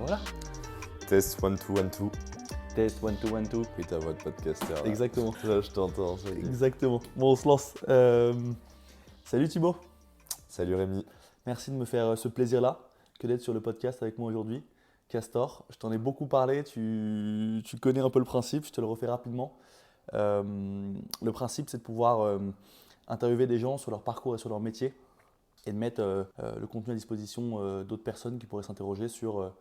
Voilà. Test 1, 2, 1, 2. Test 1, 2, 1, 2. Oui, ta voix de podcasteur. Là. Exactement. Là, je t'entends. Ça y est. Exactement. Bon, on se lance. Salut Thibaut. Salut Rémi. Merci de me faire ce plaisir-là que d'être sur le podcast avec moi aujourd'hui. Castor, je t'en ai beaucoup parlé, tu connais un peu le principe, je te le refais rapidement. Le principe, c'est de pouvoir interviewer des gens sur leur parcours et sur leur métier et de mettre le contenu à disposition d'autres personnes qui pourraient s'interroger sur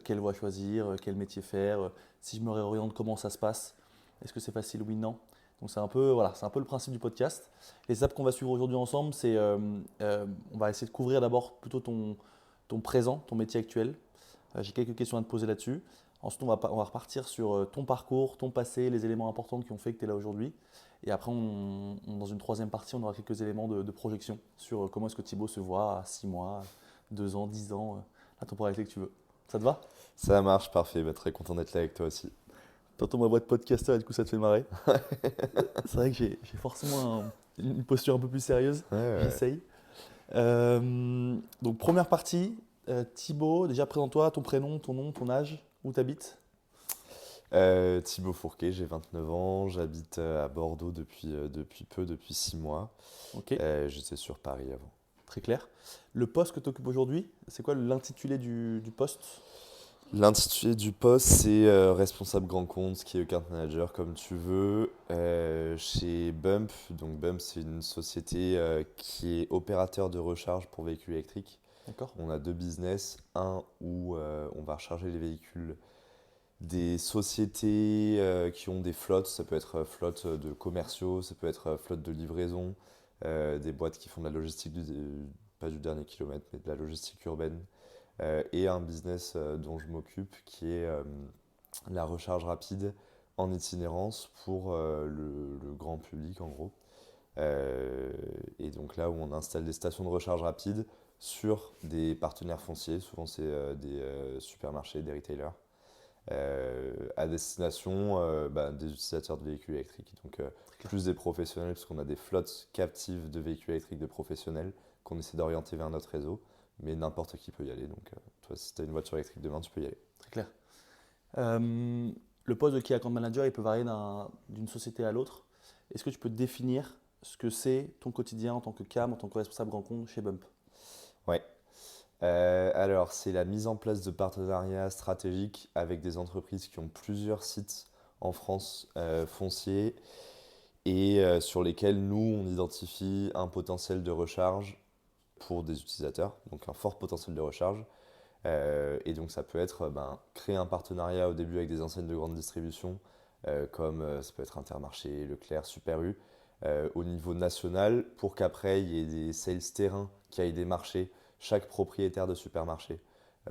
quelle voie choisir, quel métier faire, si je me réoriente, comment ça se passe, est-ce que c'est facile, oui, non. Donc c'est un peu le principe du podcast. Les étapes qu'on va suivre aujourd'hui ensemble, c'est on va essayer de couvrir d'abord plutôt ton présent, ton métier actuel. J'ai quelques questions à te poser là-dessus. Ensuite, on va repartir sur ton parcours, ton passé, les éléments importants qui ont fait que tu es là aujourd'hui. Et après, dans une troisième partie, on aura quelques éléments de projection sur comment est-ce que Thibaut se voit à 6 mois, 2 ans, 10 ans, la temporalité que tu veux. Ça te va? Ça marche, parfait. Bah, très content d'être là avec toi aussi. T'entends ma voix de podcasteur et du coup, ça te fait marrer. C'est vrai que j'ai forcément une posture un peu plus sérieuse. Ouais. J'essaye. Donc, première partie, Thibaut, déjà présente-toi, ton prénom, ton nom, ton âge, où tu habites. Thibaut Fourquet, j'ai 29 ans, j'habite à Bordeaux depuis 6 mois. Ok, J'étais sur Paris avant. très clair. Le poste que tu occupes aujourd'hui, c'est quoi l'intitulé du poste? L'intitulé du poste, c'est responsable grand compte, qui est account manager comme tu veux, chez Bump. Donc Bump, c'est une société qui est opérateur de recharge pour véhicules électriques. D'accord. On a deux business, un où on va recharger les véhicules des sociétés qui ont des flottes, ça peut être flotte de commerciaux, ça peut être flotte de livraison, des boîtes qui font de la logistique, pas du dernier kilomètre, mais de la logistique urbaine. Et un business dont je m'occupe qui est la recharge rapide en itinérance pour le grand public en gros. Et donc là où on installe des stations de recharge rapide sur des partenaires fonciers, souvent c'est des supermarchés, des retailers, à destination des utilisateurs de véhicules électriques. Donc plus des professionnels, parce qu'on a des flottes captives de véhicules électriques de professionnels qu'on essaie d'orienter vers notre réseau, mais n'importe qui peut y aller. Donc toi, si tu as une voiture électrique demain, tu peux y aller. Très clair. Le poste de Key Account Manager, il peut varier d'une société à l'autre. Est-ce que tu peux définir ce que c'est ton quotidien en tant que CAM, en tant que responsable grand compte chez Bump? Ouais. Alors, c'est la mise en place de partenariats stratégiques avec des entreprises qui ont plusieurs sites en France fonciers et sur lesquels nous, on identifie un potentiel de recharge pour des utilisateurs, donc un fort potentiel de recharge. Et donc, ça peut être créer un partenariat au début avec des enseignes de grande distribution, comme ça peut être Intermarché, Leclerc, Super U, au niveau national, pour qu'après, il y ait des sales terrain qui aillent démarcher chaque propriétaire de supermarché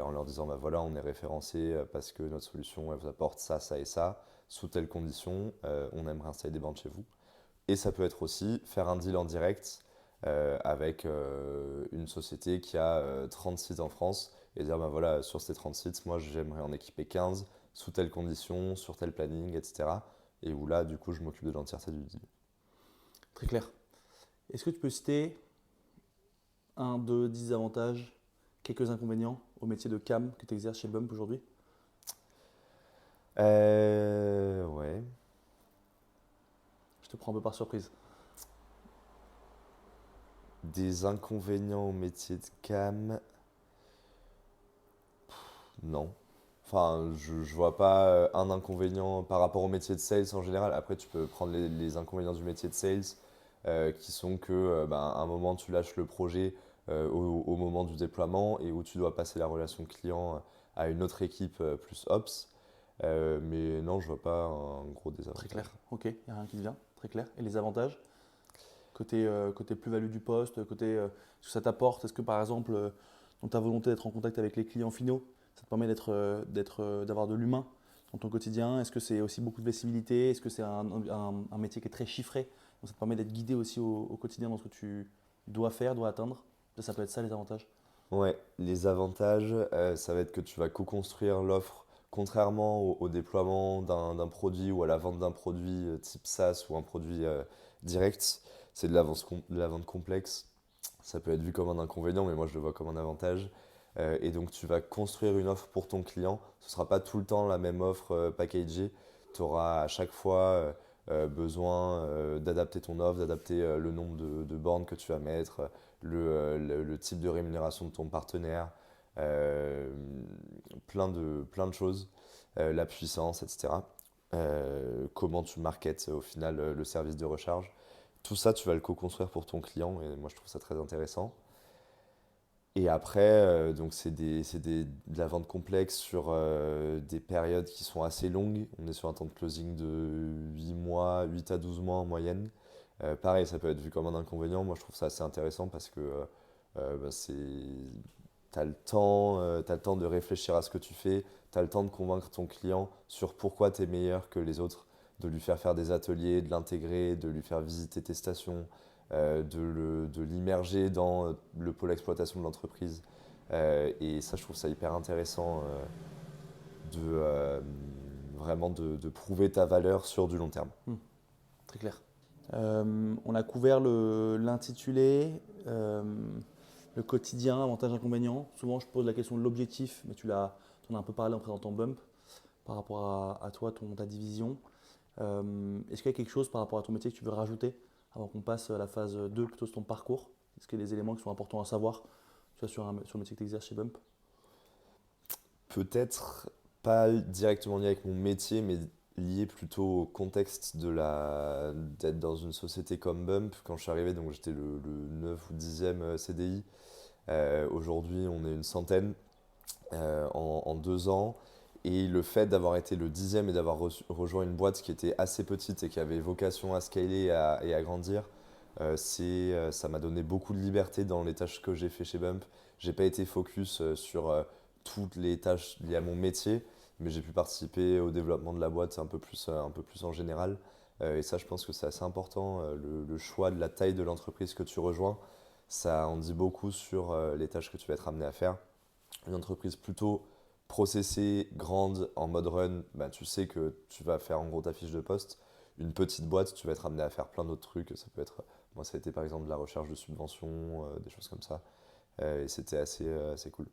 en leur disant voilà, on est référencé parce que notre solution elle vous apporte ça, ça et ça, sous telles conditions, on aimerait installer des bornes chez vous. Et ça peut être aussi faire un deal en direct avec une société qui a 30 sites en France et dire voilà, sur ces 30 sites, moi j'aimerais en équiper 15 sous telles conditions, sur tel planning, etc. Et où là, du coup, je m'occupe de l'entièreté du deal. Très clair. Est-ce que tu peux citer 1, 2, 10 avantages, quelques inconvénients au métier de CAM que tu exerces chez Bump aujourd'hui? Ouais. Je te prends un peu par surprise. Des inconvénients au métier de cam? Non. Enfin, je vois pas un inconvénient par rapport au métier de sales en général. Après, tu peux prendre les inconvénients du métier de sales qui sont que à un moment, tu lâches le projet au moment du déploiement et où tu dois passer la relation client à une autre équipe plus ops. Mais non, je vois pas un gros désavantage. Très clair. Ok, il n'y a rien qui te vient. Très clair. Et les avantages? Côté plus-value du poste, ce que ça t'apporte, est-ce que par exemple, dans ta volonté d'être en contact avec les clients finaux, ça te permet d'avoir de l'humain dans ton quotidien? Est-ce que c'est aussi beaucoup de visibilité? Est-ce que c'est un métier qui est très chiffré? Donc ça te permet d'être guidé aussi au quotidien dans ce que tu dois faire, dois atteindre. Ça peut être ça les avantages. Ouais, les avantages, ça va être que tu vas co-construire l'offre, contrairement au déploiement d'un produit ou à la vente d'un produit type SaaS ou un produit direct. C'est de la vente complexe. Ça peut être vu comme un inconvénient, mais moi je le vois comme un avantage. Et donc tu vas construire une offre pour ton client. Ce ne sera pas tout le temps la même offre packagée. Tu auras à chaque fois besoin d'adapter ton offre, d'adapter le nombre de bornes que tu vas mettre, le type de rémunération de ton partenaire, euh, plein de choses, la puissance, etc. Comment tu marketes au final le service de recharge. Tout ça, tu vas le co-construire pour ton client et moi je trouve ça très intéressant. Et après, donc de la vente complexe sur des périodes qui sont assez longues. On est sur un temps de closing de 8 mois, 8 à 12 mois en moyenne. Pareil, ça peut être vu comme un inconvénient. Moi, je trouve ça assez intéressant parce que tu as t'as le temps de réfléchir à ce que tu fais, tu as le temps de convaincre ton client sur pourquoi tu es meilleur que les autres, de lui faire des ateliers, de l'intégrer, de lui faire visiter tes stations, de l'immerger dans le pôle exploitation de l'entreprise. Et ça, je trouve ça hyper intéressant de vraiment de prouver ta valeur sur du long terme. Très clair. On a couvert l'intitulé, le quotidien, avantages, inconvénients. Souvent, je pose la question de l'objectif, mais tu en as un peu parlé en présentant Bump par rapport à toi, ta division. Est-ce qu'il y a quelque chose par rapport à ton métier que tu veux rajouter avant qu'on passe à la phase 2, plutôt sur ton parcours? Est-ce qu'il y a des éléments qui sont importants à savoir sur le métier que tu exerces chez Bump? Peut-être pas directement lié avec mon métier, mais lié plutôt au contexte d'être dans une société comme Bump. Quand je suis arrivé, donc j'étais le 9 ou 10e CDI. Aujourd'hui, on est une centaine en 2 ans. Et le fait d'avoir été le 10e et d'avoir rejoint une boîte qui était assez petite et qui avait vocation à scaler et à grandir, ça m'a donné beaucoup de liberté dans les tâches que j'ai fait chez Bump. J'ai pas été focus sur toutes les tâches liées à mon métier, mais j'ai pu participer au développement de la boîte un peu plus en général. Et ça, je pense que c'est assez important. Le choix de la taille de l'entreprise que tu rejoins, ça en dit beaucoup sur les tâches que tu vas être amené à faire. Une entreprise plutôt processée, grande, en mode run, bah, tu sais que tu vas faire en gros ta fiche de poste. Une petite boîte, tu vas être amené à faire plein d'autres trucs. Ça peut être, moi, ça a été par exemple de la recherche de subventions, des choses comme ça. Et c'était assez cool.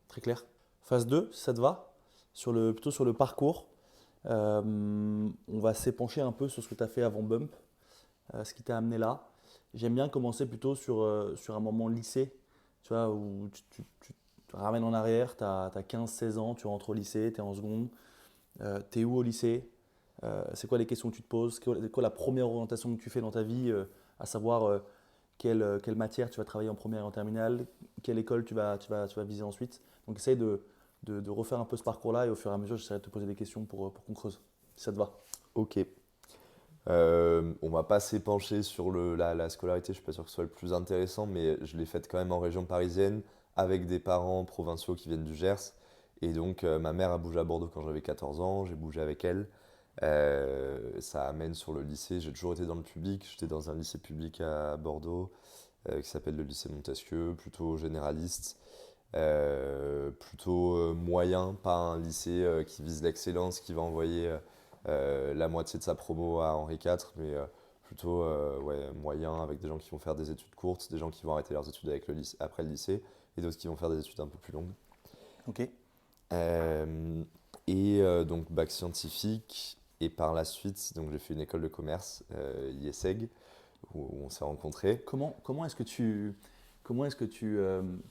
Très clair. Phase 2, si ça te va, plutôt sur le parcours. On va s'épancher un peu sur ce que tu as fait avant Bump, ce qui t'a amené là. J'aime bien commencer plutôt sur un moment lycée, tu vois, où tu te ramènes en arrière, tu as 15-16 ans, tu rentres au lycée, tu es en seconde. Tu es où au lycée? C'est quoi les questions que tu te poses? C'est quoi la première orientation que tu fais dans ta vie, à savoir quelle matière tu vas travailler en première et en terminale, quelle école tu vas viser ensuite. Donc essaye de refaire un peu ce parcours-là et au fur et à mesure, j'essaierai de te poser des questions pour qu'on creuse, si ça te va. Ok. On va pas s'épancher sur la scolarité, je suis pas sûr que ce soit le plus intéressant, mais je l'ai faite quand même en région parisienne avec des parents provinciaux qui viennent du Gers. Et donc ma mère a bougé à Bordeaux quand j'avais 14 ans, j'ai bougé avec elle. Ça amène sur le lycée, j'ai toujours été dans le public, j'étais dans un lycée public à Bordeaux qui s'appelle le lycée Montesquieu, plutôt généraliste, plutôt moyen, pas un lycée qui vise l'excellence, qui va envoyer la moitié de sa promo à Henri IV, mais plutôt ouais, moyen, avec des gens qui vont faire des études courtes, des gens qui vont arrêter leurs études après le lycée, et d'autres qui vont faire des études un peu plus longues. Ok. Euh, donc bac scientifique, et par la suite, donc j'ai fait une école de commerce, IESEG, où on s'est rencontrés. Comment est-ce que tu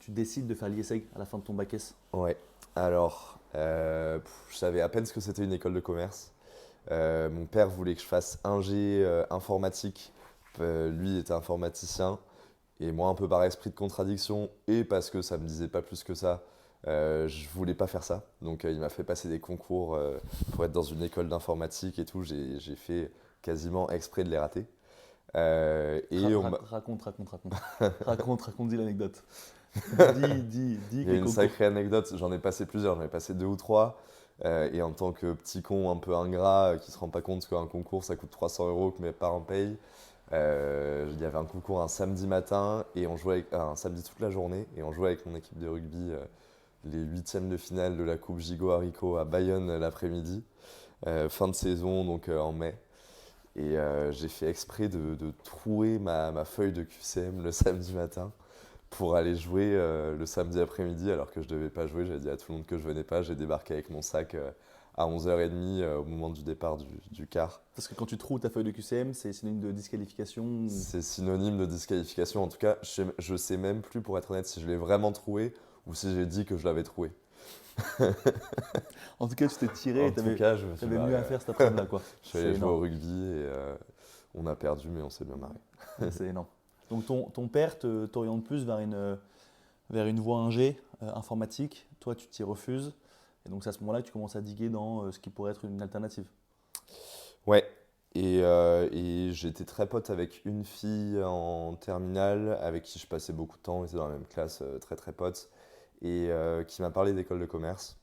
décides de faire l'IESEG à la fin de ton bac S? Ouais, alors, je savais à peine ce que c'était une école de commerce. Mon père voulait que je fasse ingé informatique. Lui était informaticien. Et moi, un peu par esprit de contradiction et parce que ça me disait pas plus que ça, je voulais pas faire ça. Donc, il m'a fait passer des concours pour être dans une école d'informatique et tout. J'ai fait quasiment exprès de les rater. Raconte. Raconte, dis l'anecdote. Dis Il y a les une concours. sacrée anecdote, j'en ai passé plusieurs, j'en ai passé 2 ou 3. Et en tant que petit con un peu ingrat qui se rend pas compte qu'un concours ça coûte 300 euros que mes parents payent, il y avait un concours un samedi matin et on jouait un samedi toute la journée et on jouait avec mon équipe de rugby les huitièmes de finale de la Coupe Gigot Haricot à Bayonne l'après-midi, fin de saison donc en mai. Et j'ai fait exprès de trouer ma feuille de QCM le samedi matin pour aller jouer le samedi après-midi alors que je devais pas jouer. J'avais dit à tout le monde que je venais pas. J'ai débarqué avec mon sac à 11h30 au moment du départ du quart. Parce que quand tu trouves ta feuille de QCM, c'est synonyme de disqualification. C'est synonyme de disqualification. En tout cas, je sais même plus, pour être honnête, si je l'ai vraiment trouvé ou si j'ai dit que je l'avais trouvé. En tout cas, tu t'es tiré En et tout cas, je me suis t'avais mieux marré. à faire cet après-midi-là, quoi. Je suis allé C'est jouer au énorme. rugby et on a perdu, mais on s'est bien marré. C'est énorme. Donc ton père t'oriente plus vers une voie ingé, informatique. Toi, tu t'y refuses. Et donc c'est à ce moment-là que tu commences à diguer dans ce qui pourrait être une alternative. Ouais. Et j'étais très pote avec une fille en terminale avec qui je passais beaucoup de temps. On était dans la même classe, très très pote. Et qui m'a parlé d'école de commerce.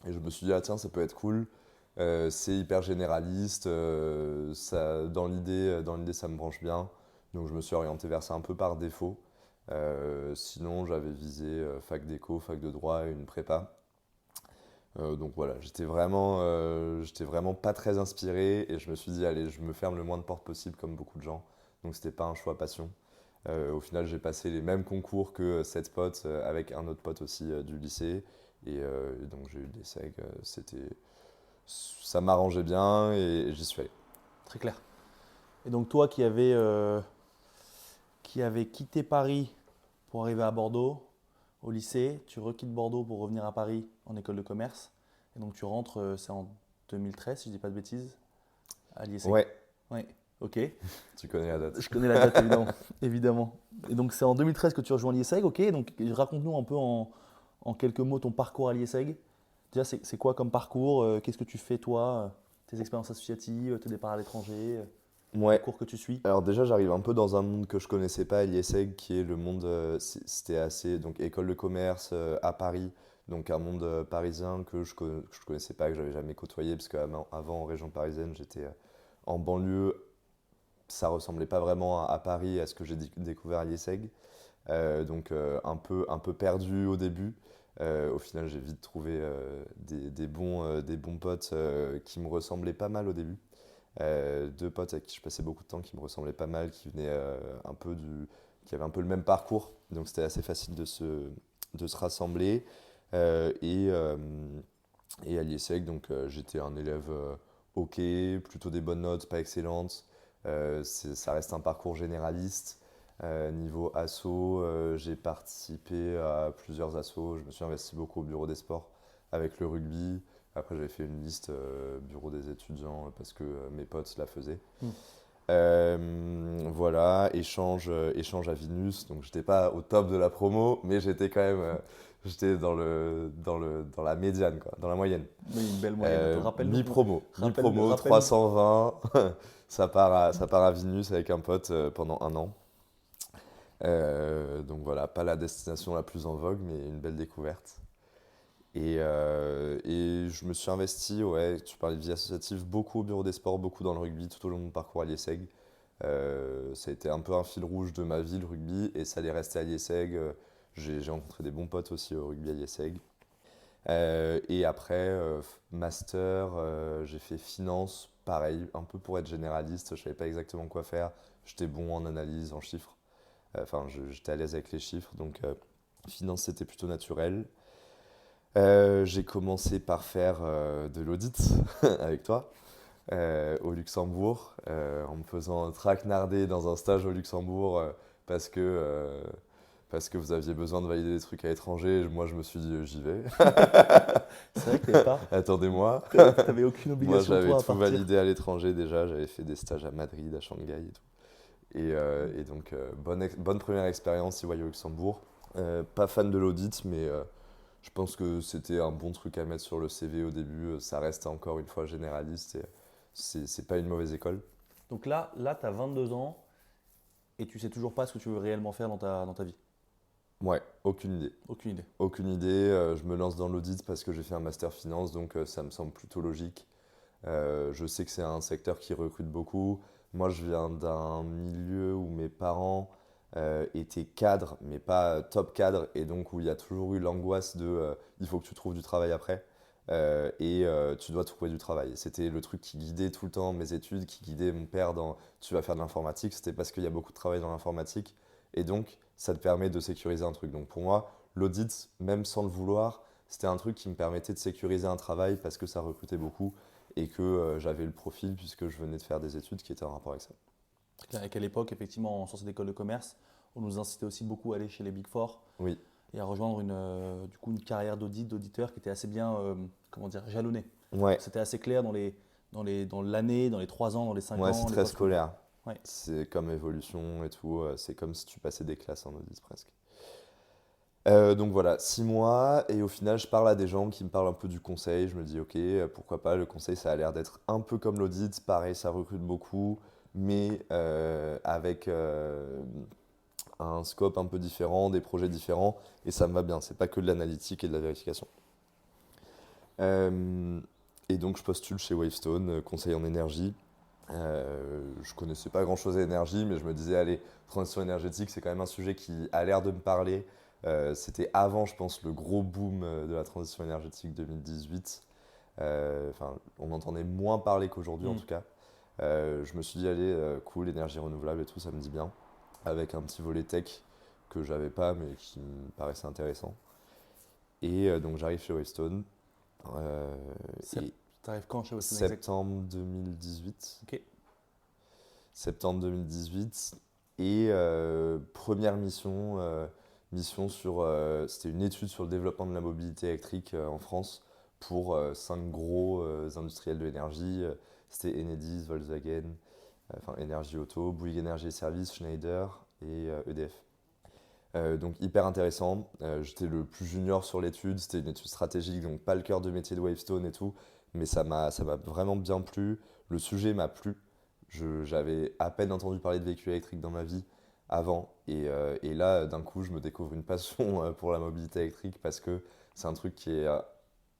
Et je me suis dit, ah tiens, ça peut être cool. C'est hyper généraliste. Dans l'idée, ça me branche bien. Donc je me suis orienté vers ça un peu par défaut. Sinon, j'avais visé fac d'éco, fac de droit et une prépa. Donc voilà, j'étais vraiment pas très inspiré et je me suis dit, allez, je me ferme le moins de portes possible comme beaucoup de gens. Donc c'était pas un choix passion. Au final, j'ai passé les mêmes concours que cette pote avec un autre pote aussi du lycée. Et donc j'ai eu des SEG. Ça m'arrangeait bien et j'y suis allé. Très clair. Et donc toi qui avait quitté Paris pour arriver à Bordeaux au lycée, tu requittes Bordeaux pour revenir à Paris en école de commerce. Et donc tu rentres, c'est en 2013 si je dis pas de bêtises, à l'IESEG. Ouais, Oui, ok. tu connais la date. Je connais la date évidemment. Évidemment. Et donc c'est en 2013 que tu rejoins l'IESEG, ok. Donc raconte-nous un peu en quelques mots ton parcours à l'IESEG. Déjà c'est quoi comme parcours? Qu'est-ce que tu fais toi? Tes expériences associatives, tes départs à l'étranger, les Ouais. cours que tu suis? Alors déjà, j'arrive un peu dans un monde que je connaissais pas à l'IESEG, qui est le monde, c'était assez, donc école de commerce à Paris, donc un monde parisien que je connaissais pas, que j'avais jamais côtoyé, parce qu'avant en région parisienne, j'étais en banlieue, ça ressemblait pas vraiment à Paris, à ce que j'ai découvert à l'IESEG. Donc un peu perdu au début. Au final, j'ai vite trouvé des bons potes qui me ressemblaient pas mal au début. Deux potes avec qui je passais beaucoup de temps qui me ressemblaient pas mal, qui avaient un peu le même parcours. Donc c'était assez facile de se rassembler. Euh, et, euh, et à l'IESEG, donc j'étais un élève ok, plutôt des bonnes notes, pas excellentes. Ça reste un parcours généraliste. Niveau asso, j'ai participé à plusieurs assos. Je me suis investi beaucoup au bureau des sports avec le rugby. Après, j'avais fait une liste bureau des étudiants parce que mes potes la faisaient. Hmm. Voilà, échange à Vinus. Donc, j'étais pas au top de la promo, mais j'étais quand même j'étais dans la médiane, quoi, dans la moyenne. Oui, une belle moyenne. Rappelle-nous. Mi-promo, Rappelle- mi-promo, rappelle- 320. Ça part à Vinus avec un pote pendant un an. Donc voilà, pas la destination la plus en vogue, mais une belle découverte. Et je me suis investi, ouais, tu parlais de vie associative, beaucoup au bureau des sports, beaucoup dans le rugby tout au long de mon parcours à l'IESEG. Ça a été un peu un fil rouge de ma vie, le rugby, et ça allait rester à l'IESEG. J'ai rencontré des bons potes aussi au rugby à l'IESEG. Et après, master, j'ai fait finance, pareil, un peu pour être généraliste, je savais pas exactement quoi faire. J'étais bon en analyse, en chiffres. Enfin, j'étais à l'aise avec les chiffres, donc finance c'était plutôt naturel. J'ai commencé par faire de l'audit avec toi au Luxembourg, en me faisant traquenarder dans un stage au Luxembourg parce que, euh, parce que vous aviez besoin de valider des trucs à l'étranger. Moi, je me suis dit, j'y vais. C'est vrai que t'avais pas. Attendez-moi. T'avais aucune Moi, obligation j'avais toi à tout partir. validé à l'étranger déjà. J'avais fait des stages à Madrid, à Shanghai et tout. Et donc, bonne première expérience EY au Luxembourg. Pas fan de l'audit, mais je pense que c'était un bon truc à mettre sur le CV au début. Ça reste encore une fois généraliste et c'est pas une mauvaise école. Donc là tu as 22 ans et tu sais toujours pas ce que tu veux réellement faire dans ta vie. Ouais, aucune idée. Aucune idée. Aucune idée. Je me lance dans l'audit parce que j'ai fait un master finance, donc ça me semble plutôt logique. Je sais que c'est un secteur qui recrute beaucoup. Moi, je viens d'un milieu où mes parents étaient cadres, mais pas top cadres, et donc où il y a toujours eu l'angoisse de il faut que tu trouves du travail après, tu dois trouver du travail. C'était le truc qui guidait tout le temps mes études, qui guidait mon père dans tu vas faire de l'informatique. C'était parce qu'il y a beaucoup de travail dans l'informatique, Et donc, ça te permet de sécuriser un truc. Donc pour moi, l'audit, même sans le vouloir, c'était un truc qui me permettait de sécuriser un travail parce que ça recrutait beaucoup et que j'avais le profil puisque je venais de faire des études qui étaient en rapport avec ça. Très clair. Et qu'à l'époque, effectivement, en sortie d'école de commerce, on nous incitait aussi beaucoup à aller chez les Big Four Oui, et à rejoindre du coup, une carrière d'auditeur qui était assez bien comment dire, jalonnée. ouais, C'était assez clair dans l'année, dans les 3 ans, dans les 5 ouais, c'est ans, les très postes qu'on avait. scolaire. Ouais. C'est comme évolution et tout, c'est comme si tu passais des classes en audit presque. Donc voilà, 6 mois, et au final, je parle à des gens qui me parlent un peu du conseil. Je me dis, ok, pourquoi pas, le conseil, ça a l'air d'être un peu comme l'audit. Pareil, ça recrute beaucoup, mais avec un scope un peu différent, des projets différents, et ça me va bien. C'est pas que de l'analytique et de la vérification. Euh, et donc, je postule chez Wavestone, conseil en énergie. Je connaissais pas grand-chose à l'énergie, mais je me disais, allez, transition énergétique, c'est quand même un sujet qui a l'air de me parler. C'était avant, je pense, le gros boom de la transition énergétique 2018. Enfin, on entendait moins parler qu'aujourd'hui, en Hmm. tout cas. Je me suis dit, allez, cool, énergie renouvelable et tout, ça me dit bien. Avec un petit volet tech que j'avais pas, mais qui me paraissait intéressant. Et donc, j'arrive chez Wavestone. euh, Sep- et T'arrives quand chez Weston Exact? septembre 2018. Ok. Septembre 2018. Et première mission, mission sur, c'était une étude sur le développement de la mobilité électrique en France pour 5 gros industriels de l'énergie. C'était Enedis, Volkswagen, enfin Énergie Auto, Bouygues Énergie et Services, Schneider et EDF. Donc hyper intéressant. J'étais le plus junior sur l'étude, c'était une étude stratégique, donc pas le cœur de métier de Wavestone et tout, mais ça m'a vraiment bien plu. Le sujet m'a plu. J'avais à peine entendu parler de véhicules électriques dans ma vie avant, et là, d'un coup, je me découvre une passion pour la mobilité électrique parce que c'est un truc qui est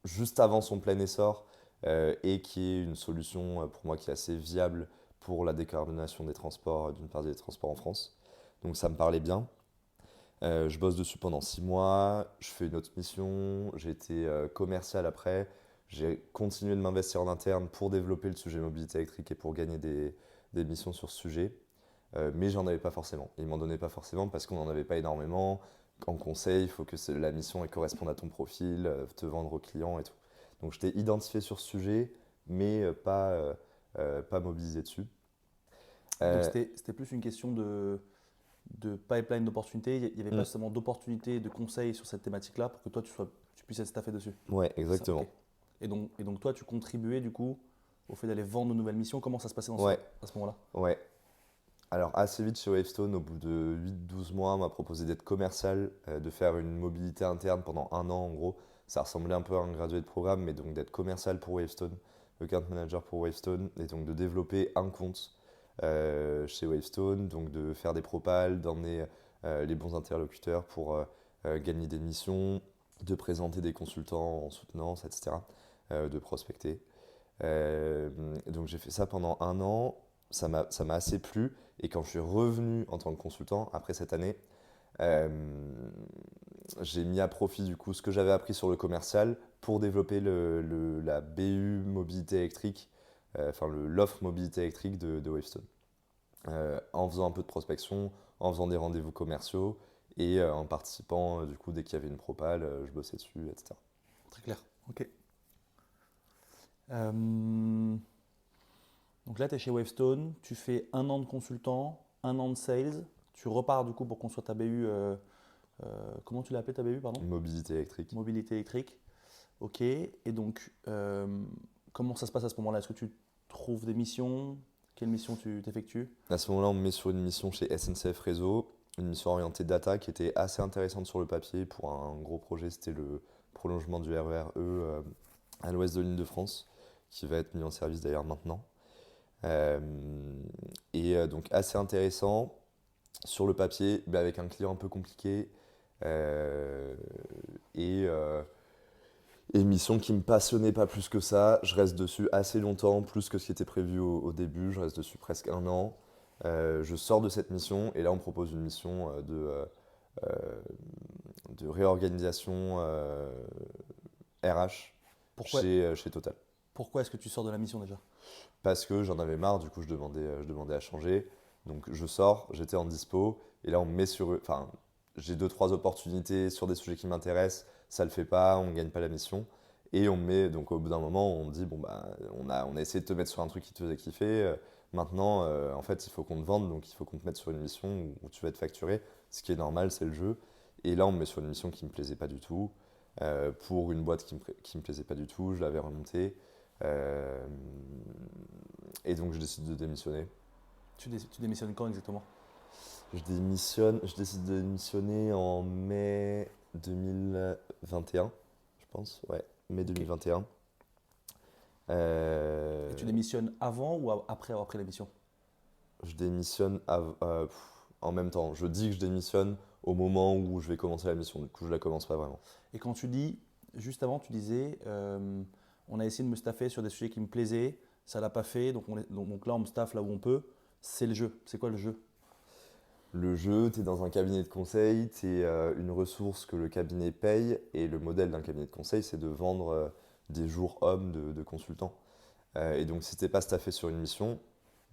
juste avant son plein essor et qui est une solution pour moi qui est assez viable pour la décarbonation des transports, d'une partie des transports en France. Donc ça me parlait bien. Je bosse dessus pendant 6 mois, je fais une autre mission, j'ai été commercial après, j'ai continué de m'investir en interne pour développer le sujet mobilité électrique et pour gagner des missions sur ce sujet. Mais j'en avais pas forcément. Ils m'en donnaient pas forcément parce qu'on n'en avait pas énormément. En conseil, il faut que la mission elle corresponde à ton profil, te vendre aux clients et tout. Donc je t'ai identifié sur ce sujet, mais pas mobilisé dessus. Donc Euh, c'était plus une question de pipeline d'opportunités. Il n'y avait pas hmm, seulement d'opportunités, de conseils sur cette thématique-là pour que toi tu puisses être staffé dessus. ouais, C'est ça, ok. exactement. Et donc toi tu contribuais du coup au fait d'aller vendre de nouvelles missions. Comment ça se passait Ouais, à ce moment-là? ouais. Alors assez vite chez Wavestone, au bout de 8-12 mois, on m'a proposé d'être commercial, de faire une mobilité interne pendant un an en gros. Ça ressemblait un peu à un gradué de programme, mais donc d'être commercial pour Wavestone, account manager pour Wavestone, et donc de développer un compte chez Wavestone, donc de faire des propals, d'emmener les bons interlocuteurs pour gagner des missions, de présenter des consultants en soutenance, etc., de prospecter. Euh, donc j'ai fait ça pendant un an, ça m'a assez plu. Et quand je suis revenu en tant que consultant, après cette année, euh, j'ai mis à profit du coup ce que j'avais appris sur le commercial pour développer la BU mobilité électrique, enfin l'offre mobilité électrique de Wavestone. En faisant un peu de prospection, en faisant des rendez-vous commerciaux et en participant du coup dès qu'il y avait une propale, je bossais dessus, etc. Très clair. Ok. Euh, donc là tu es chez Wavestone, tu fais un an de consultant, un an de sales, tu repars du coup pour construire ta BU. Comment tu l'as appelé ta BU, pardon? Mobilité électrique. Mobilité électrique. Ok. Et donc comment ça se passe à ce moment-là? Est-ce que tu trouves des missions? Quelles missions tu t'effectues? À ce moment-là, on me met sur une mission chez SNCF Réseau, une mission orientée data qui était assez intéressante sur le papier pour un gros projet. C'était le prolongement du RER E à l'ouest de l'Île-de-France, qui va être mis en service d'ailleurs maintenant. Euh, et donc assez intéressant sur le papier, mais avec un client un peu compliqué. euh, et, euh, et mission qui me passionnait pas plus que ça. Je reste dessus assez longtemps, plus que ce qui était prévu au début. Je reste dessus presque un an. Je sors de cette mission et là on me propose une mission euh, de réorganisation RH Pourquoi, chez Total. pourquoi est-ce que tu sors de la mission déjà? Parce que j'en avais marre, du coup je demandais à changer. Donc je sors, j'étais en dispo Et là, on me met sur. Enfin, j'ai 2-3 opportunités sur des sujets qui m'intéressent, ça le fait pas, on ne gagne pas la mission. Et on me met, donc au bout d'un moment, on me dit, bon, bah, on a essayé de te mettre sur un truc qui te faisait kiffer. Maintenant, en fait, il faut qu'on te vende, donc il faut qu'on te mette sur une mission où tu vas être facturé. Ce qui est normal, c'est le jeu. Et là, on me met sur une mission qui me plaisait pas du tout, pour une boîte qui me plaisait pas du tout. Je l'avais remontée. Euh, et donc, je décide de démissionner. Tu démissionnes quand exactement? Je décide de démissionner en mai 2021, je pense. Ouais, mai Ok. 2021. Et Euh, tu démissionnes avant ou après l'émission? je démissionne en même temps. Je dis que je démissionne au moment où je vais commencer la mission. Du coup, je la commence pas vraiment. Et quand tu dis, juste avant, tu disais, on a essayé de me staffer sur des sujets qui me plaisaient, ça l'a pas fait, donc là on me staffe là où on peut. C'est le jeu. C'est quoi le jeu? Le jeu, tu es dans un cabinet de conseil, tu es une ressource que le cabinet paye, et le modèle d'un cabinet de conseil, c'est de vendre des jours hommes de consultants. Et donc, si t'es pas staffé sur une mission,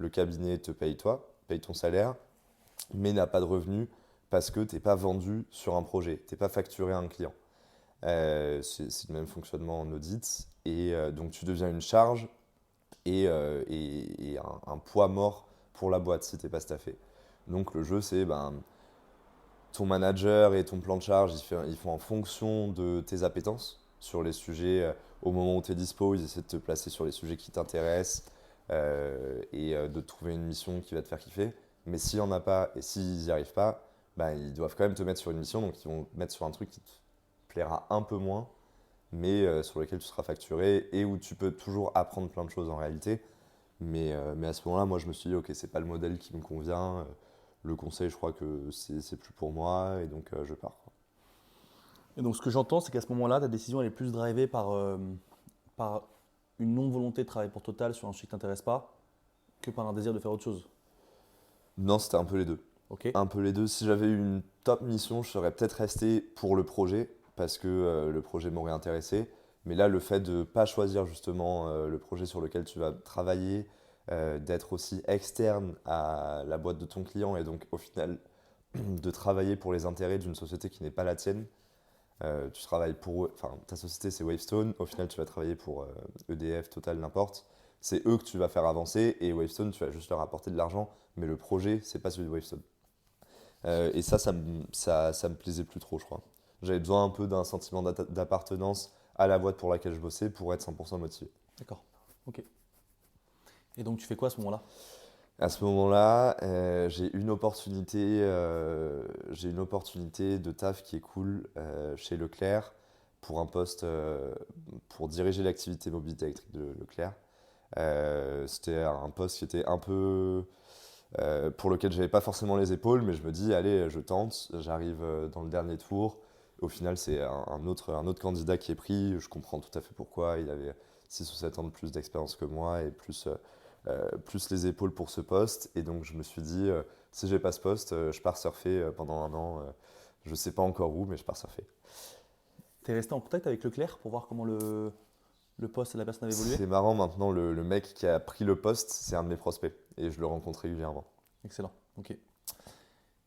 le cabinet te paye toi, paye ton salaire, mais n'a pas de revenus parce que t'es pas vendu sur un projet, t'es pas facturé à un client. C'est le même fonctionnement en audit, et donc tu deviens une charge et un poids mort pour la boîte si t'es pas staffé. Donc le jeu, c'est ben, ton manager et ton plan de charge, ils font en fonction de tes appétences sur les sujets. Au moment où tu es dispo, ils essaient de te placer sur les sujets qui t'intéressent, de te trouver une mission qui va te faire kiffer. Mais s'il n'y en a pas et s'ils n'y arrivent pas, bah, ils doivent quand même te mettre sur une mission. Donc ils vont te mettre sur un truc qui te plaira un peu moins, mais sur lequel tu seras facturé et où tu peux toujours apprendre plein de choses en réalité. Mais à ce moment-là, moi, je me suis dit, ok, c'est pas le modèle qui me convient. Le conseil, je crois que c'est plus pour moi, et donc je pars, quoi. Et donc ce que j'entends, c'est qu'à ce moment-là, ta décision elle est plus drivée par une non-volonté de travailler pour Total sur un sujet qui ne t'intéresse pas que par un désir de faire autre chose. Non, c'était un peu les deux. Ok? Un peu les deux. Si j'avais eu une top mission, je serais peut-être resté pour le projet, parce que le projet m'aurait intéressé. Mais là, le fait de ne pas choisir justement le projet sur lequel tu vas travailler, d'être aussi externe à la boîte de ton client, et donc au final de travailler pour les intérêts d'une société qui n'est pas la tienne. Tu travailles pour eux, enfin ta société c'est Wavestone, au final tu vas travailler pour EDF, Total, n'importe. C'est eux que tu vas faire avancer, et Wavestone tu vas juste leur apporter de l'argent, mais le projet c'est pas celui de Wavestone. Et ça me plaisait plus trop, je crois. J'avais besoin un peu d'un sentiment d'appartenance à la boîte pour laquelle je bossais pour être 100% motivé. D'accord. Ok. Et donc tu fais quoi à ce moment-là? À ce moment-là, j'ai une opportunité de taf qui est cool chez Leclerc pour un poste pour diriger l'activité mobilité électrique de Leclerc. C'était un poste qui était un peu pour lequel j'avais pas forcément les épaules, mais je me dis, allez, je tente, j'arrive dans le dernier tour. Au final, c'est un autre candidat qui est pris. Je comprends tout à fait pourquoi. Il avait 6 ou 7 ans de plus d'expérience que moi, et plus les épaules pour ce poste. Et donc, je me suis dit, si j'ai pas ce poste, je pars surfer pendant un an. Je sais pas encore où, mais je pars surfer. Tu es resté en contact avec Leclerc pour voir comment le poste et la personne avait évolué? C'est marrant maintenant, le mec qui a pris le poste, c'est un de mes prospects. Et je le rencontre régulièrement. Excellent. Ok.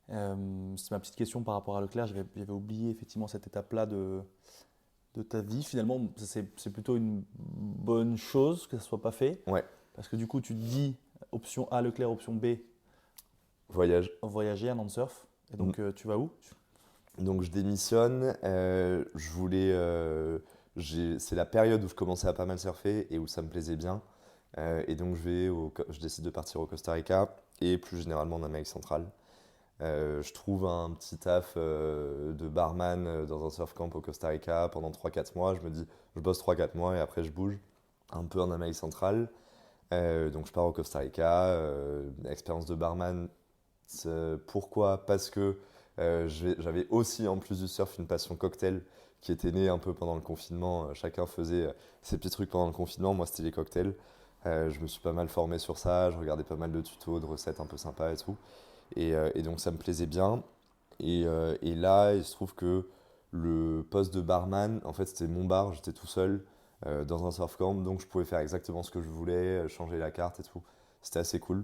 C'est ma petite question par rapport à Leclerc. J'avais oublié effectivement cette étape-là de ta vie. Finalement, c'est plutôt une bonne chose que ça ne soit pas fait. Ouais, Parce que du coup, tu te dis option A Leclerc, option B voyage. voyager, un an de surf. Et donc, tu vas où? Donc je démissionne. C'est la période où je commençais à pas mal surfer et où ça me plaisait bien. Et donc je décide de partir au Costa Rica et plus généralement en Amérique centrale. Je trouve un petit taf de barman dans un surf camp au Costa Rica pendant 3-4 mois. Je me dis, je bosse 3-4 mois et après je bouge un peu en Amérique centrale. Donc je pars au Costa Rica, expérience de barman. Pourquoi? Parce que j'avais aussi, en plus du surf, une passion cocktail qui était née un peu pendant le confinement. Chacun faisait ses petits trucs pendant le confinement. Moi, c'était les cocktails. Je me suis pas mal formé sur ça. Je regardais pas mal de tutos, de recettes un peu sympas et tout. Et donc, ça me plaisait bien. Et là, il se trouve que le poste de barman, en fait, c'était mon bar. J'étais tout seul dans un surf camp. Donc, je pouvais faire exactement ce que je voulais, changer la carte et tout. C'était assez cool.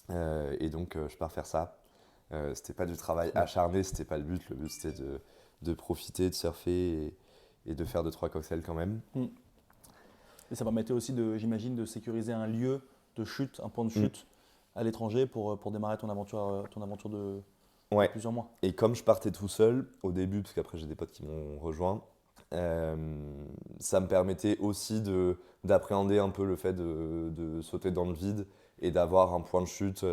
Et donc, je pars faire ça. C'était pas du travail acharné, c'était pas le but. Le but, c'était de profiter, de surfer et de faire 2-3 cocktails quand même. Et ça permettait aussi, j'imagine, de sécuriser un lieu de chute, un point de chute à l'étranger pour démarrer ton aventure de Ouais. plusieurs mois. Et comme je partais tout seul au début, parce qu'après j'ai des potes qui m'ont rejoint, ça me permettait aussi d'appréhender un peu le fait de sauter dans le vide et d'avoir un point de chute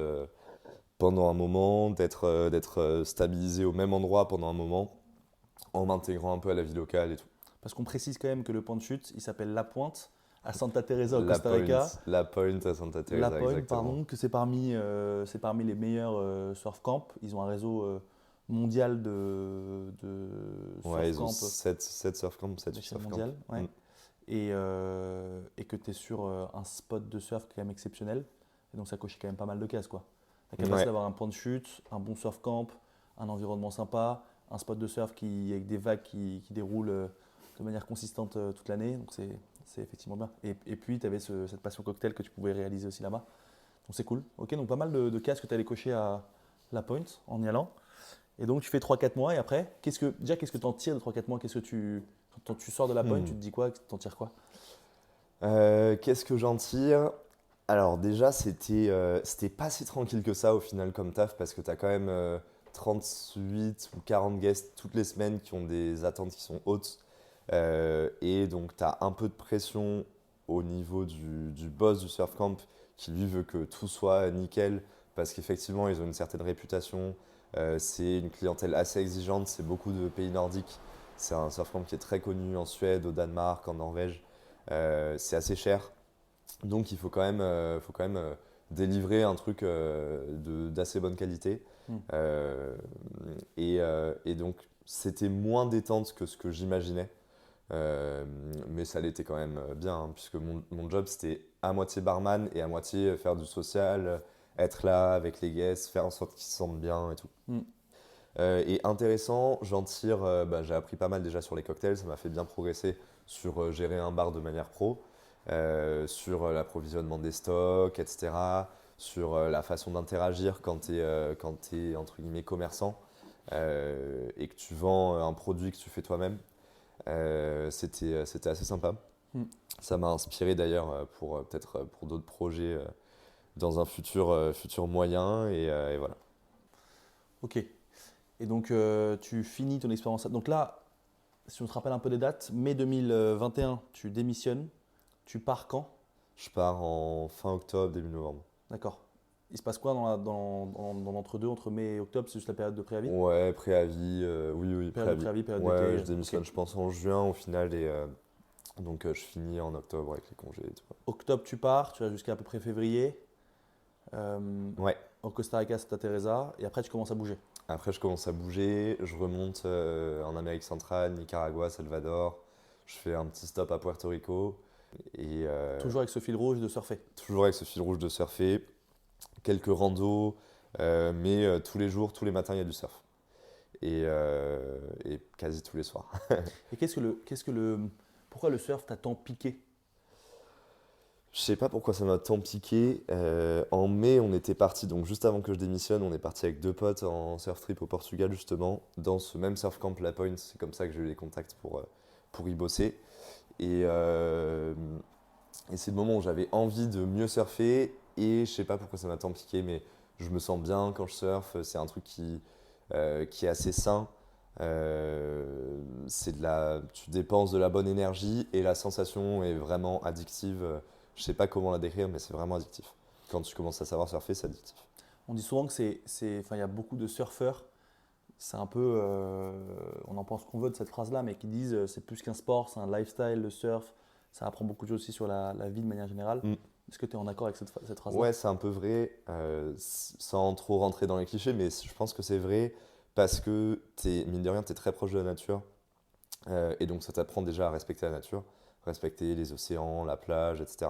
pendant un moment, d'être stabilisé au même endroit pendant un moment, en m'intégrant un peu à la vie locale et tout. Parce qu'on précise quand même que le point de chute, il s'appelle La Pointe, à Santa Teresa au Costa Rica. La Point à Santa La Teresa, Pointe, exactement. pardon, que c'est parmi les meilleurs surf camps. Ils ont un réseau mondial de Ouais, surf ils ont camp 7 surf camps, 7 d'échelle surf camps. mondiale. Ouais. Et que tu es sur un spot de surf quand même exceptionnel. Et donc ça cochait quand même pas mal de cases, quoi. La capacité d'avoir un point de chute, un bon surf camp, un environnement sympa, un spot de surf avec des vagues qui déroulent de manière consistante toute l'année. Donc c'est effectivement bien. Et puis tu avais cette passion cocktail que tu pouvais réaliser aussi là-bas. Donc c'est cool. Ok, donc pas mal de cases que tu allais cocher à La Pointe en y allant. Et donc tu fais 3-4 mois et après, qu'est-ce que tu en tires de 3-4 mois? Quand tu sors de La Pointe, tu te dis quoi? Tu t'en tires quoi? Qu'est-ce que j'en tire? Alors déjà, c'était pas si tranquille que ça au final comme taf parce que tu as quand même 38 ou 40 guests toutes les semaines qui ont des attentes qui sont hautes. Et donc tu as un peu de pression au niveau du boss du surf camp qui lui veut que tout soit nickel parce qu'effectivement ils ont une certaine réputation. C'est une clientèle assez exigeante, c'est beaucoup de pays nordiques. C'est un surf camp qui est très connu en Suède, au Danemark, en Norvège. C'est assez cher. Donc il faut quand même délivrer un truc d'assez bonne qualité. Hmm. Et donc c'était moins détente que ce que j'imaginais. Mais ça l'était quand même bien, hein, puisque mon job c'était à moitié barman et à moitié faire du social, être là avec les guests, faire en sorte qu'ils se sentent bien et tout. Hmm. Et intéressant, j'en tire, j'ai appris pas mal déjà sur les cocktails, ça m'a fait bien progresser sur gérer un bar de manière pro, sur l'approvisionnement des stocks, etc. Sur la façon d'interagir quand tu es, entre guillemets commerçant et que tu vends un produit que tu fais toi-même. C'était assez sympa. Hmm. Ça m'a inspiré d'ailleurs pour peut-être pour d'autres projets dans un futur moyen et voilà. Ok. Et donc tu finis ton expérience. Donc là, si on te rappelle un peu des dates, mai 2021, tu démissionnes. Tu pars quand? Je pars en fin octobre, début novembre. D'accord. Il se passe quoi dans l'entre-deux, entre mai et octobre? C'est juste la période de préavis? Ouais, préavis, oui, Période de préavis. préavis, période Ouais, d'été. je démissionne, Ok. je pense, en juin au final, et donc je finis en octobre avec les congés et tout. Octobre, tu pars, tu vas jusqu'à à peu près février. Ouais, Au Costa Rica, Santa Teresa. Et après, tu commences à bouger. après je commence à bouger, je remonte en Amérique centrale, Nicaragua, Salvador, je fais un petit stop à Puerto Rico, et Toujours avec ce fil rouge de surfer. toujours avec ce fil rouge de surfer, quelques randos, mais tous les jours, tous les matins, il y a du surf. Et quasi tous les soirs. Et pourquoi le surf t'a tant piqué? Je sais pas pourquoi ça m'a tant piqué. En mai, on était parti, donc juste avant que je démissionne, on est parti avec deux potes en surf trip au Portugal, justement, dans ce même surf camp La Point. C'est comme ça que j'ai eu les contacts pour y bosser. Et, euh, et c'est le moment où j'avais envie de mieux surfer. Et je sais pas pourquoi ça m'a tant piqué, mais je me sens bien quand je surfe. C'est un truc qui est assez sain. Tu dépenses de la bonne énergie et la sensation est vraiment addictive. Je sais pas comment la décrire, mais c'est vraiment addictif. Quand tu commences à savoir surfer, c'est addictif. On dit souvent que enfin, il y a beaucoup de surfeurs. C'est un peu, on en pense qu'on veut de cette phrase-là, mais qui disent c'est plus qu'un sport, c'est un lifestyle, le surf. Ça apprend beaucoup de choses aussi sur la vie de manière générale. Mm. Est-ce que tu es en accord avec cette phrase-là? Ouais, c'est un peu vrai, sans trop rentrer dans les clichés, mais je pense que c'est vrai parce que mine de rien, tu es très proche de la nature. Et donc ça t'apprend déjà à respecter la nature, respecter les océans, la plage, etc.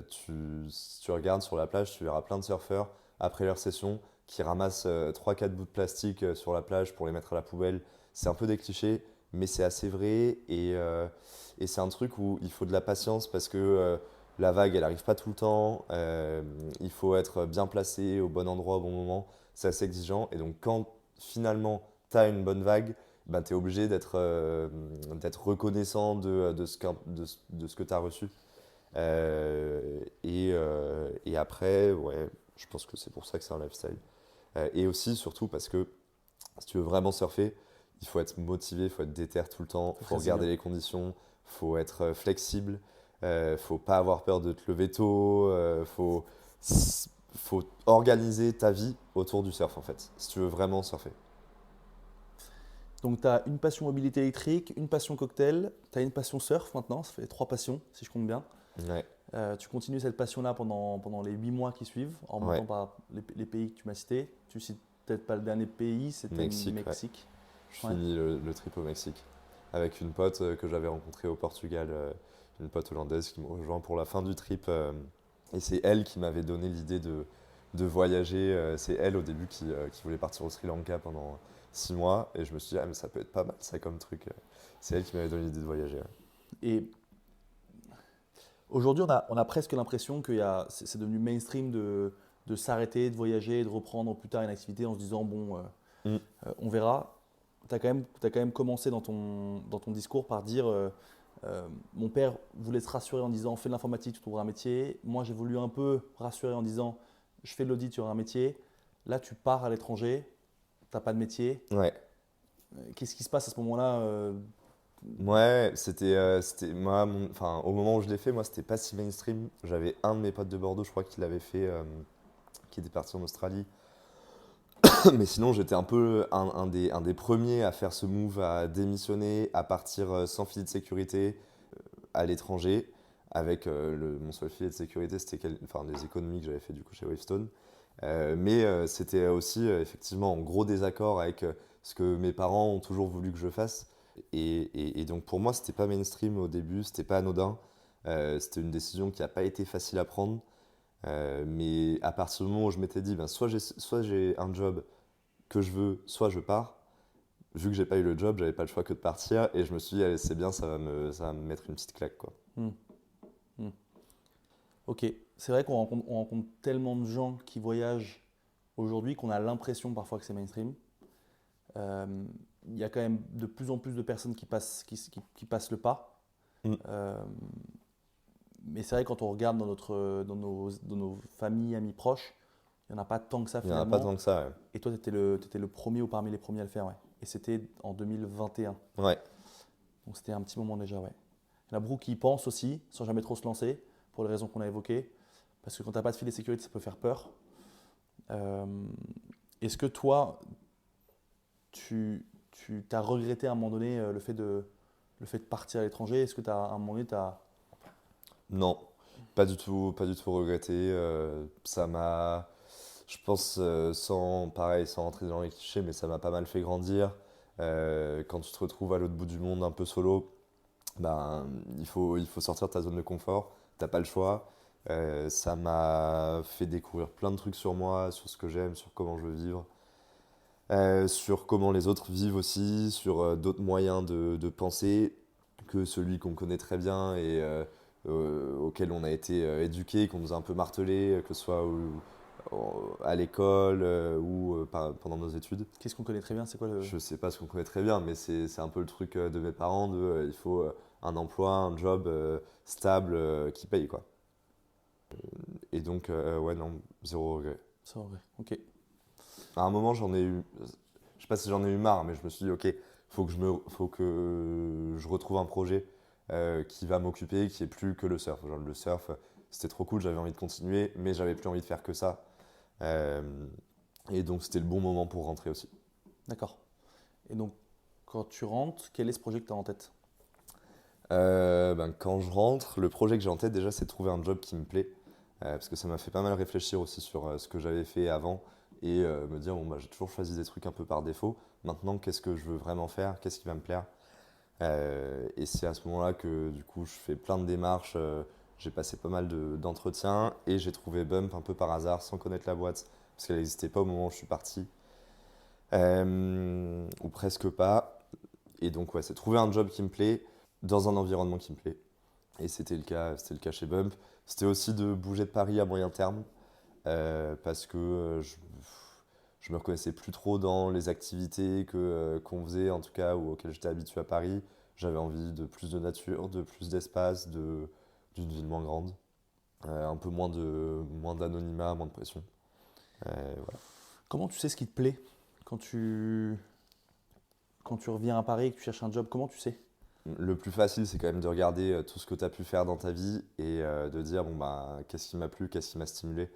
Si tu regardes sur la plage, tu verras plein de surfeurs après leur session qui ramassent 3-4 bouts de plastique sur la plage pour les mettre à la poubelle. C'est un peu des clichés, mais c'est assez vrai et c'est un truc où il faut de la patience parce que la vague, elle n'arrive pas tout le temps. Il faut être bien placé au bon endroit au bon moment. c'est assez exigeant. Et donc, quand finalement tu as une bonne vague, ben, tu es obligé d'être reconnaissant de ce que tu as reçu. Et après, ouais, je pense que c'est pour ça que c'est un lifestyle. Et aussi, surtout, parce que si tu veux vraiment surfer, il faut être motivé, il faut être déter tout le temps, il faut regarder les conditions, il faut être flexible, faut pas avoir peur de te lever tôt, faut organiser ta vie autour du surf en fait, si tu veux vraiment surfer. Donc tu as une passion mobilité électrique, une passion cocktail, tu as une passion surf maintenant, ça fait 3 passions si je compte bien. Ouais, Tu continues cette passion-là pendant les 8 mois qui suivent, en ouais. montant par les pays que tu m'as cités. Tu cites peut-être pas le dernier pays, c'était le Mexique, ouais. Mexique. Je Ouais. finis le trip au Mexique avec une pote que j'avais rencontrée au Portugal, une pote hollandaise qui me rejoint pour la fin du trip. Et c'est elle qui m'avait donné l'idée de voyager. C'est elle au début qui voulait partir au Sri Lanka pendant 6 mois. Et je me suis dit, ah, mais ça peut être pas mal ça comme truc. C'est elle qui m'avait donné l'idée de voyager. Ouais. Et aujourd'hui, on a presque l'impression que c'est devenu mainstream de s'arrêter, de voyager, de reprendre plus tard une activité en se disant, bon, Mm. on verra. T'as quand même commencé dans ton discours par dire mon père voulait se rassurer en disant fais de l'informatique, tu trouveras un métier. Moi, j'ai voulu un peu rassurer en disant je fais de l'audit, tu auras un métier. Là, tu pars à l'étranger, tu n'as pas de métier. Ouais. Qu'est-ce qui se passe à ce moment-là Ouais, c'était moi, enfin, au moment où je l'ai fait, moi, c'était pas si mainstream. J'avais un de mes potes de Bordeaux, je crois, qui l'avait fait, qui était parti en Australie. Mais sinon, j'étais un peu un des premiers à faire ce move, à démissionner, à partir sans filet de sécurité à l'étranger. Avec mon seul filet de sécurité, c'était enfin, les économies que j'avais fait du coup chez Wavestone. Mais c'était aussi effectivement en gros désaccord avec ce que mes parents ont toujours voulu que je fasse. Et donc pour moi, c'était pas mainstream au début, c'était pas anodin. C'était une décision qui n'a pas été facile à prendre. Mais à partir du moment où je m'étais dit, ben, soit j'ai un job que je veux, soit je pars. Vu que j'ai pas eu le job, j'avais pas le choix que de partir. Et je me suis dit, allez, c'est bien, ça va me mettre une petite claque, quoi. hmm, hmm. Ok, c'est vrai qu'on rencontre tellement de gens qui voyagent aujourd'hui qu'on a l'impression parfois que c'est mainstream. Euh, Il y a quand même de plus en plus de personnes qui passent le pas. Mm. Euh, Mais c'est vrai, quand on regarde dans nos familles, amis proches, il n'y en a pas tant que ça Il y en a pas finalement. tant que ça, Et toi, tu étais le premier ou parmi les premiers à le faire, ouais. Et c'était en 2021. ouais. Ouais. Donc c'était un petit moment déjà, ouais. Il y en a beaucoup qui y pensent aussi, sans jamais trop se lancer, pour les raisons qu'on a évoquées. Parce que quand tu n'as pas de filet de sécurité, ça peut faire peur. Euh, Est-ce que toi, tu t'as regretté à un moment donné le fait de partir à l'étranger? Est-ce que à un moment donné, Non, pas du tout regretté. Ça m'a, je pense, pareil, sans rentrer dans les clichés, mais ça m'a pas mal fait grandir. Quand tu te retrouves à l'autre bout du monde un peu solo, ben, il faut sortir de ta zone de confort. T'as pas le choix. Ça m'a fait découvrir plein de trucs sur moi, sur ce que j'aime, sur comment je veux vivre, sur comment les autres vivent aussi, sur d'autres moyens de penser que celui qu'on connaît très bien et auquel on a été éduqué, qu'on nous a un peu martelé, que ce soit à l'école ou pendant nos études. qu'est-ce qu'on connaît très bien? C'est quoi le. Je sais pas ce qu'on connaît très bien, mais c'est un peu le truc de mes parents il faut un emploi, un job stable qui paye quoi. Et donc ouais non, zéro regret. Ça, ouais. Ok. À un moment j'en ai eu, je sais pas si j'en ai eu marre, mais je me suis dit ok, faut que je retrouve un projet qui va m'occuper, qui est plus que le surf. Genre le surf, c'était trop cool, j'avais envie de continuer, mais j'avais plus envie de faire que ça. Euh, et donc c'était le bon moment pour rentrer aussi. D'accord. Et donc, quand tu rentres, quel est ce projet que tu as en tête? Ben, quand je rentre, le projet que j'ai en tête déjà, c'est de trouver un job qui me plaît. Parce que ça m'a fait pas mal réfléchir aussi sur ce que j'avais fait avant et me dire, bon, bah, j'ai toujours choisi des trucs un peu par défaut. Maintenant, qu'est-ce que je veux vraiment faire? Qu'est-ce qui va me plaire? Et c'est à ce moment-là que du coup, je fais plein de démarches. J'ai passé pas mal d'entretiens et j'ai trouvé Bump un peu par hasard, sans connaître la boîte, parce qu'elle n'existait pas au moment où je suis parti, ou presque pas. Et donc, ouais, c'est trouver un job qui me plaît dans un environnement qui me plaît. Et c'était le cas chez Bump. C'était aussi de bouger de Paris à moyen terme parce que je me reconnaissais plus trop dans les activités qu'on faisait, en tout cas, ou auxquelles j'étais habitué à Paris. J'avais envie de plus de nature, de plus d'espace, d'une ville moins grande. Un peu moins d'anonymat, moins de pression. Voilà. Comment tu sais ce qui te plaît quand tu reviens à Paris et que tu cherches un job? Comment tu sais? Le plus facile, c'est quand même de regarder tout ce que tu as pu faire dans ta vie et de dire, bon, bah, qu'est-ce qui m'a plu, qu'est-ce qui m'a stimulé.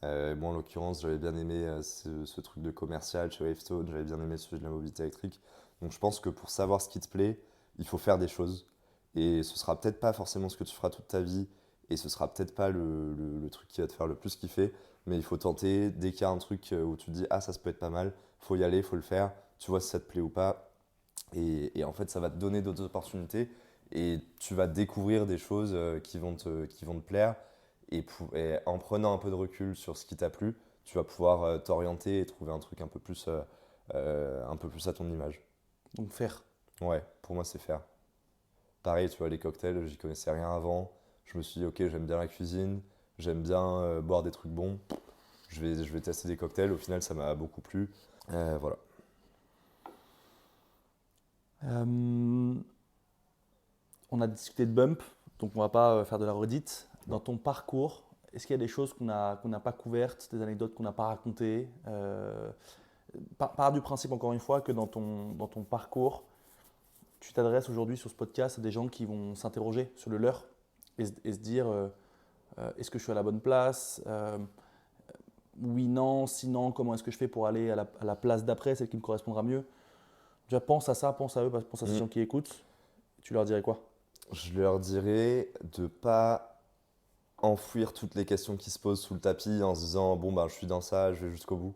Moi, en l'occurrence, j'avais bien aimé ce truc de commercial chez Wavestone, j'avais bien aimé celui de la mobilité électrique. Donc, je pense que pour savoir ce qui te plaît, il faut faire des choses. Et ce sera peut-être pas forcément ce que tu feras toute ta vie, et ce sera peut-être pas le truc qui va te faire le plus kiffer, mais il faut tenter. Dès qu'il y a un truc où tu te dis, ah, ça peut être pas mal, faut y aller, faut le faire, tu vois si ça te plaît ou pas. Et en fait, ça va te donner d'autres opportunités et tu vas découvrir des choses qui vont te plaire. Et en prenant un peu de recul sur ce qui t'a plu, tu vas pouvoir t'orienter et trouver un truc un peu plus à ton image. Donc faire. Ouais, pour moi, c'est faire. Pareil, tu vois, les cocktails, j'y connaissais rien avant. Je me suis dit, ok, j'aime bien la cuisine, j'aime bien boire des trucs bons. Je vais tester des cocktails. Au final, ça m'a beaucoup plu. Voilà. Euh, on a discuté de bump, donc on va pas faire de la redite. Dans ton parcours, est-ce qu'il y a des choses qu'on n'a pas couvertes, des anecdotes qu'on n'a pas racontées? Part du principe, encore une fois, que dans ton parcours, tu t'adresses aujourd'hui sur ce podcast à des gens qui vont s'interroger sur le leur et se dire est-ce que je suis à la bonne place? Oui, non, sinon, comment est-ce que je fais pour aller à la place d'après, celle qui me correspondra mieux? Déjà, pense à ça, pense à eux, pense à ces gens qui écoutent. Tu leur dirais quoi? Je leur dirais de pas enfouir toutes les questions qui se posent sous le tapis en se disant bon ben je suis dans ça, je vais jusqu'au bout.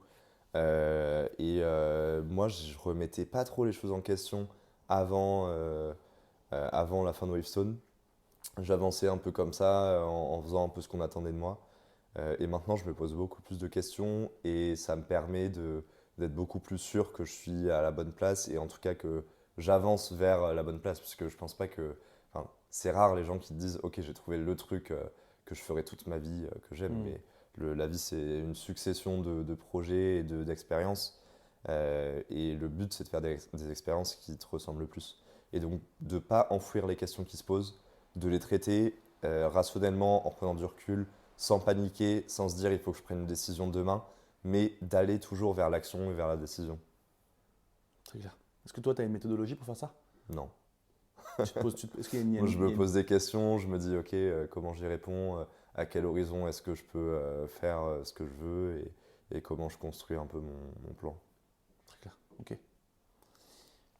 Moi je remettais pas trop les choses en question avant la fin de Wavestone. J'avançais un peu comme ça en faisant un peu ce qu'on attendait de moi. Et maintenant je me pose beaucoup plus de questions et ça me permet d'être beaucoup plus sûr que je suis à la bonne place et en tout cas que j'avance vers la bonne place puisque je pense pas que. Enfin, c'est rare les gens qui te disent ok j'ai trouvé le truc que je ferai toute ma vie que j'aime, mais la vie c'est une succession de projets et d'expériences. Et le but c'est de faire des expériences qui te ressemblent le plus. Et donc de ne pas enfouir les questions qui se posent, de les traiter rationnellement en prenant du recul, sans paniquer, sans se dire il faut que je prenne une décision demain, mais d'aller toujours vers l'action et vers la décision. Très clair. Est-ce que toi, tu as une méthodologie pour faire ça? Non. Est-ce qu'il y a Moi, je me il y a pose des questions, je me dis, ok, comment j'y réponds, à quel horizon est-ce que je peux faire ce que je veux et comment je construis un peu mon plan. Très clair. Ok.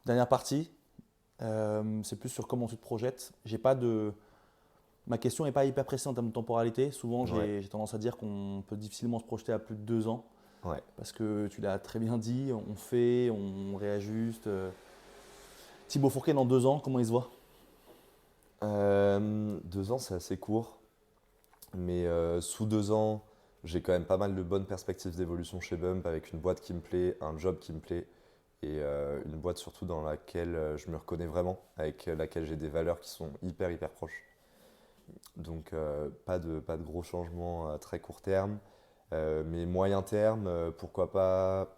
Dernière partie, c'est plus sur comment tu te projettes. Ma question n'est pas hyper précise en termes de temporalité. Souvent, Ouais, j'ai tendance à dire qu'on peut difficilement se projeter à plus de 2 ans ouais. parce que tu l'as très bien dit, on fait, on réajuste. Thibaut Fourquet, dans 2 ans, comment il se voit? 2 ans, c'est assez court, mais sous 2 ans, j'ai quand même pas mal de bonnes perspectives d'évolution chez Bump avec une boîte qui me plaît, un job qui me plaît et une boîte surtout dans laquelle je me reconnais vraiment, avec laquelle j'ai des valeurs qui sont hyper hyper proches. Donc pas de gros changements à très court terme. Mais moyen terme, pourquoi pas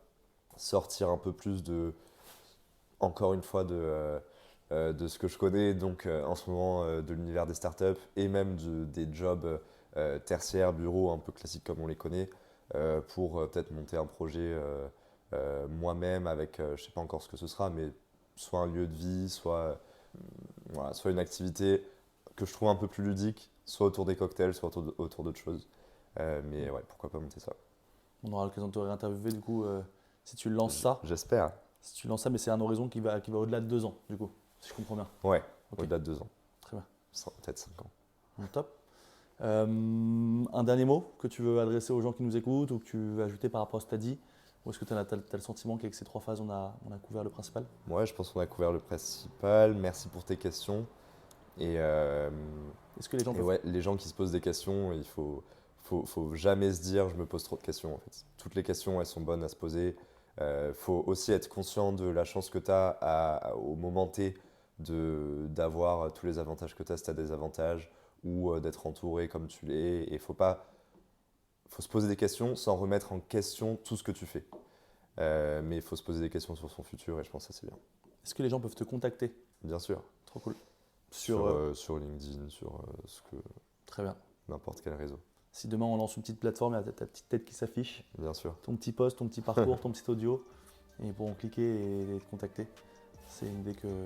sortir un peu plus encore une fois, de ce que je connais, donc en ce moment de l'univers des startups et même des jobs tertiaires, bureaux un peu classiques comme on les connaît, pour peut-être monter un projet moi-même avec, je sais pas encore ce que ce sera, mais soit un lieu de vie, voilà, soit une activité que je trouve un peu plus ludique, soit autour des cocktails, soit autour d'autres choses. Mais ouais, pourquoi pas monter ça. On aura l'occasion de te réinterviewer du coup si tu lances ça. J'espère. Si tu lances ça, mais c'est un horizon qui va au-delà de 2 ans, du coup, si je comprends bien. Ouais, Ok, au-delà de 2 ans. très bien. Peut-être 5 ans. Top. Un dernier mot que tu veux adresser aux gens qui nous écoutent ou que tu veux ajouter par rapport à ce que tu as dit? Ou est-ce que tu as le sentiment qu'avec ces 3 phases, on a couvert le principal? Ouais, je pense qu'on a couvert le principal. Merci pour tes questions. Et, euh, Est-ce que les gens et peuvent. ouais, les gens qui se posent des questions, faut jamais se dire je me pose trop de questions en fait. Toutes les questions, elles sont bonnes à se poser. Faut aussi être conscient de la chance que tu as au moment T d'avoir tous les avantages que tu as si tu as des avantages ou d'être entouré comme tu l'es. Et faut se poser des questions sans remettre en question tout ce que tu fais. Mais il faut se poser des questions sur son futur et je pense que ça c'est bien. Est-ce que les gens peuvent te contacter? Bien sûr. Trop cool. Sur LinkedIn, Très bien. n'importe quel réseau. Si demain on lance une petite plateforme, il y a ta petite tête qui s'affiche, Bien sûr. ton petit post, ton petit parcours, ton petit audio, et ils pourront cliquer et te contacter. C'est une idée que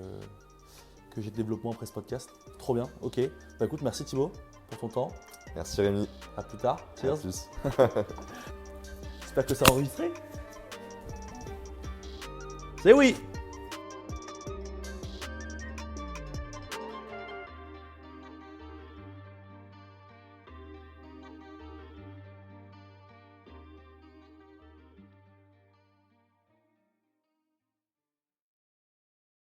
j'ai de développement après ce podcast. Trop bien, ok. Bah écoute, merci Thibaut pour ton temps. Merci Rémi. À plus tard. À Cheers. plus. J'espère que ça a enregistré. C'est oui.